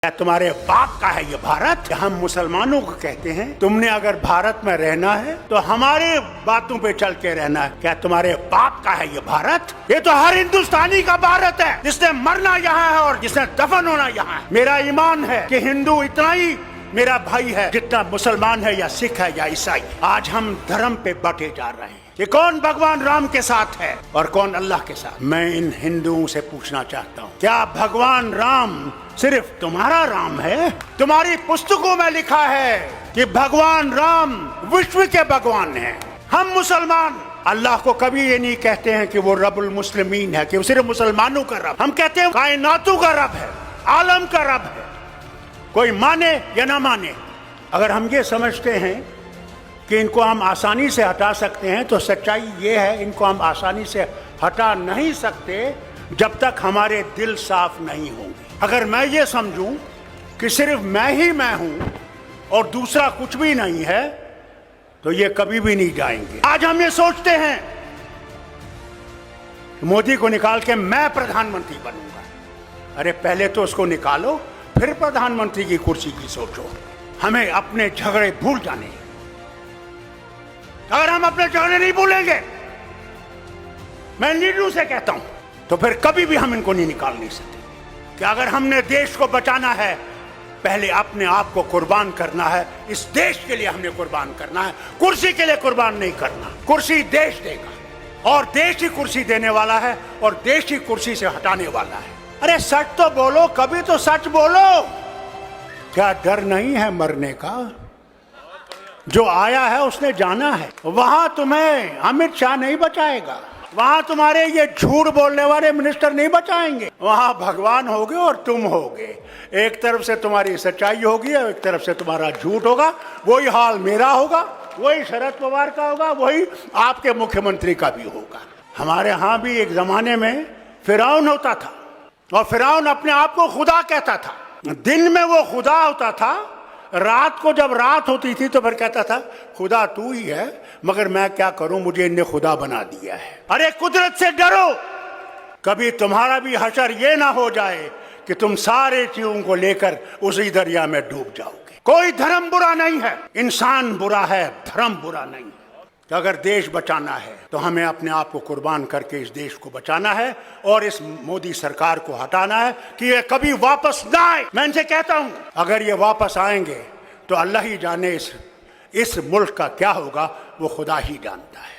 क्या तुम्हारे बाप का है ये भारत? हम मुसलमानों को कहते हैं तुमने अगर भारत में रहना है तो हमारे बातों पे चल के रहना है। क्या तुम्हारे बाप का है ये भारत? ये तो हर हिंदुस्तानी का भारत है, जिसने मरना यहाँ है और जिसने दफन होना यहाँ है। मेरा ईमान है कि हिंदू इतना ही मेरा भाई है जितना मुसलमान है या सिख है या ईसाई। आज हम धर्म पे बटे जा रहे हैं कि कौन भगवान राम के साथ है और कौन अल्लाह के साथ। मैं इन हिंदुओं से पूछना चाहता हूँ, क्या भगवान राम सिर्फ तुम्हारा राम है? तुम्हारी पुस्तकों में लिखा है कि भगवान राम विश्व के भगवान हैं। हम मुसलमान अल्लाह को कभी ये नहीं कहते हैं कि वो रब्बुल मुस्लिमीन है, कि वो सिर्फ मुसलमानों का रब। हम कहते हैं कायनातों का रब है, आलम का रब है, कोई माने या ना माने। अगर हम ये समझते हैं कि इनको हम आसानी से हटा सकते हैं तो सच्चाई ये है, इनको हम आसानी से हटा नहीं सकते जब तक हमारे दिल साफ नहीं होंगे। अगर मैं ये समझूं कि सिर्फ मैं ही मैं हूं और दूसरा कुछ भी नहीं है तो ये कभी भी नहीं जाएंगे। आज हम ये सोचते हैं कि मोदी को निकाल के मैं प्रधानमंत्री बनूंगा। अरे पहले तो उसको निकालो, फिर प्रधानमंत्री की कुर्सी की सोचो। हमें अपने झगड़े भूल जाने। अगर हम अपने झगड़े नहीं भूलेंगे, मैं लीडरों से कहता हूं, तो फिर कभी भी हम इनको नहीं निकाल नहीं सकते। कि अगर हमने देश को बचाना है, पहले अपने आप को कुर्बान करना है। इस देश के लिए हमने कुर्बान करना है, कुर्सी के लिए कुर्बान नहीं करना। कुर्सी देश देगा और देश ही कुर्सी देने वाला है और देश ही कुर्सी से हटाने वाला है। अरे सच तो बोलो, कभी तो सच बोलो। क्या डर नहीं है मरने का? जो आया है उसने जाना है। वहां तुम्हें अमित शाह नहीं बचाएगा, वहां तुम्हारे ये झूठ बोलने वाले मिनिस्टर नहीं बचाएंगे। वहां भगवान होगे और तुम होगे। एक तरफ से तुम्हारी सच्चाई होगी और एक तरफ से तुम्हारा झूठ होगा। वही हाल मेरा होगा, वही शरद पवार का होगा, वही आपके मुख्यमंत्री का भी होगा। हमारे यहाँ भी एक जमाने में फिरौन होता था और फिरौन अपने आप को खुदा कहता था। दिन में वो खुदा होता था, रात को जब रात होती थी तो फिर कहता था खुदा तू ही है, मगर मैं क्या करूं, मुझे इनने खुदा बना दिया है। अरे कुदरत से डरो, कभी तुम्हारा भी हशर ये ना हो जाए कि तुम सारे चीजों को लेकर उसी दरिया में डूब जाओगे। कोई धर्म बुरा नहीं है, इंसान बुरा है, धर्म बुरा नहीं है। तो अगर देश बचाना है तो हमें अपने आप को कुर्बान करके इस देश को बचाना है और इस मोदी सरकार को हटाना है कि ये कभी वापस ना आए। मैं इनसे कहता हूं, अगर ये वापस आएंगे तो अल्लाह ही जाने इस मुल्क का क्या होगा, वो खुदा ही जानता है।